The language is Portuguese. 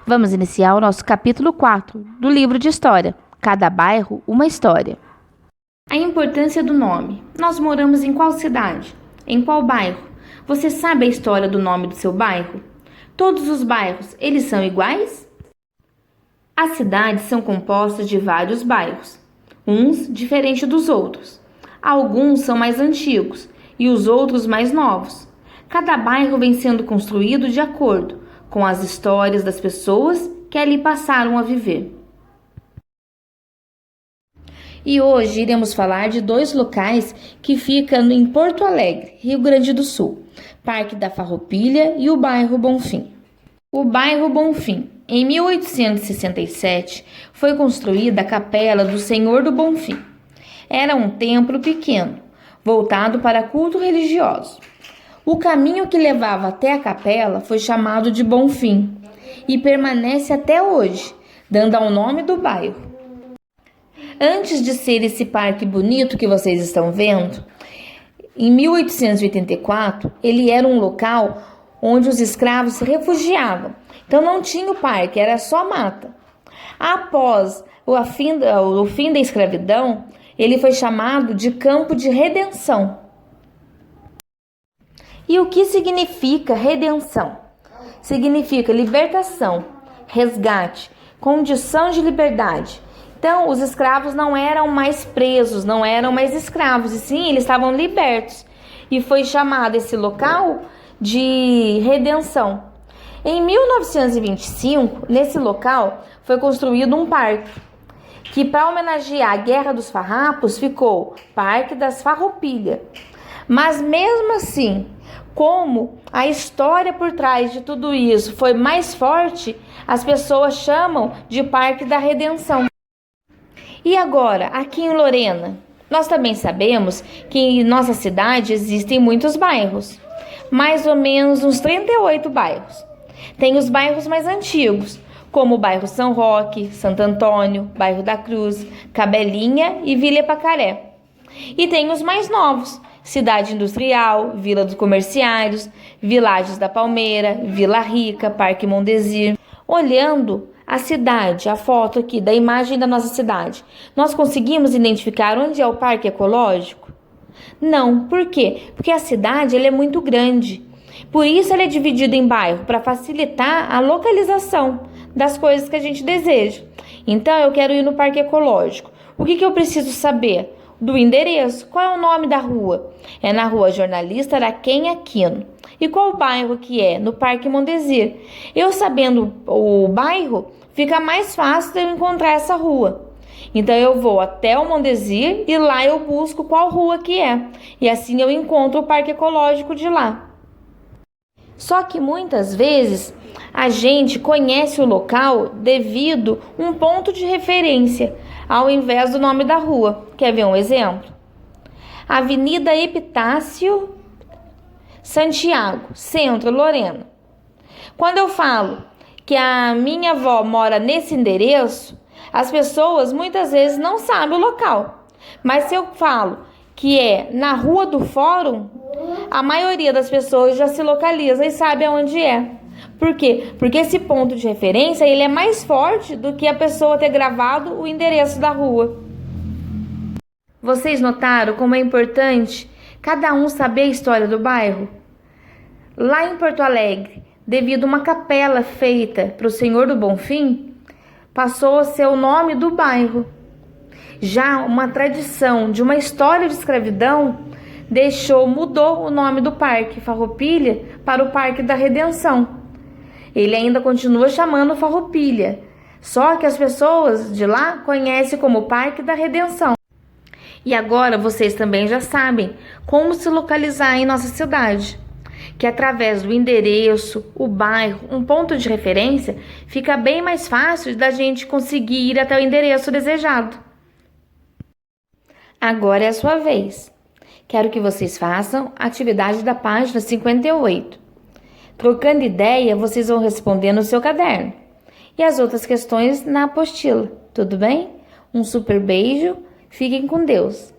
Vamos iniciar o nosso capítulo 4 do livro de história. Cada bairro, uma história. A importância do nome. Nós moramos em qual cidade? Em qual bairro? Você sabe a história do nome do seu bairro? Todos os bairros, eles são iguais? As cidades são compostas de vários bairros, uns diferentes dos outros. Alguns são mais antigos e os outros mais novos. Cada bairro vem sendo construído de acordo com as histórias das pessoas que ali passaram a viver. E hoje iremos falar de dois locais que ficam em Porto Alegre, Rio Grande do Sul, Parque da Farroupilha e o bairro Bonfim. O bairro Bonfim, em 1867, foi construída a Capela do Senhor do Bonfim. Era um templo pequeno, voltado para culto religioso. O caminho que levava até a capela foi chamado de Bonfim e permanece até hoje, dando ao nome do bairro. Antes de ser esse parque bonito que vocês estão vendo, em 1884, ele era um local onde os escravos se refugiavam. Então não tinha o parque, era só mata. Após o fim da escravidão, ele foi chamado de Campo de Redenção. E o que significa redenção? Significa libertação, resgate, condição de liberdade. Então, os escravos não eram mais presos, não eram mais escravos, e sim, eles estavam libertos. E foi chamado esse local de redenção. Em 1925, nesse local, foi construído um parque, que para homenagear a Guerra dos Farrapos, ficou Parque das Farroupilha. Mas mesmo assim, como a história por trás de tudo isso foi mais forte, as pessoas chamam de Parque da Redenção. E agora, aqui em Lorena, nós também sabemos que em nossa cidade existem muitos bairros, mais ou menos uns 38 bairros. Tem os bairros mais antigos, como o bairro São Roque, Santo Antônio, bairro da Cruz, Cabelinha e Vila Pacaré. E tem os mais novos, Cidade Industrial, Vila dos Comerciários, Vilagens da Palmeira, Vila Rica, Parque Mondesir. Olhando a cidade, a foto aqui da imagem da nossa cidade, nós conseguimos identificar onde é o parque ecológico? Não, por quê? Porque a cidade ela é muito grande. Por isso ela é dividida em bairro, para facilitar a localização das coisas que a gente deseja. Então eu quero ir no parque ecológico. O que eu preciso saber? Do endereço. Qual é o nome da rua? É na rua Jornalista Araquém Aquino. E qual o bairro que é? No Parque Mondesir. Eu sabendo o bairro, fica mais fácil de eu encontrar essa rua. Então eu vou até o Mondesir e lá eu busco qual rua que é. E assim eu encontro o Parque Ecológico de lá. Só que muitas vezes a gente conhece o local devido a um ponto de referência, ao invés do nome da rua. Quer ver um exemplo? Avenida Epitácio Santiago, Centro, Lorena. Quando eu falo que a minha avó mora nesse endereço, as pessoas muitas vezes não sabem o local. Mas se eu falo que é na Rua do Fórum, a maioria das pessoas já se localiza e sabe aonde é. Por quê? Porque esse ponto de referência ele é mais forte do que a pessoa ter gravado o endereço da rua. Vocês notaram como é importante cada um saber a história do bairro? Lá em Porto Alegre, devido a uma capela feita para o Senhor do Bonfim, passou a ser o nome do bairro. Já uma tradição de uma história de escravidão mudou o nome do Parque Farroupilha para o Parque da Redenção. Ele ainda continua chamando Farroupilha, só que as pessoas de lá conhecem como Parque da Redenção. E agora vocês também já sabem como se localizar em nossa cidade, que através do endereço, o bairro, um ponto de referência, fica bem mais fácil da gente conseguir ir até o endereço desejado. Agora é a sua vez. Quero que vocês façam a atividade da página 58. Trocando ideia, vocês vão responder no seu caderno. E as outras questões na apostila, tudo bem? Um super beijo, fiquem com Deus.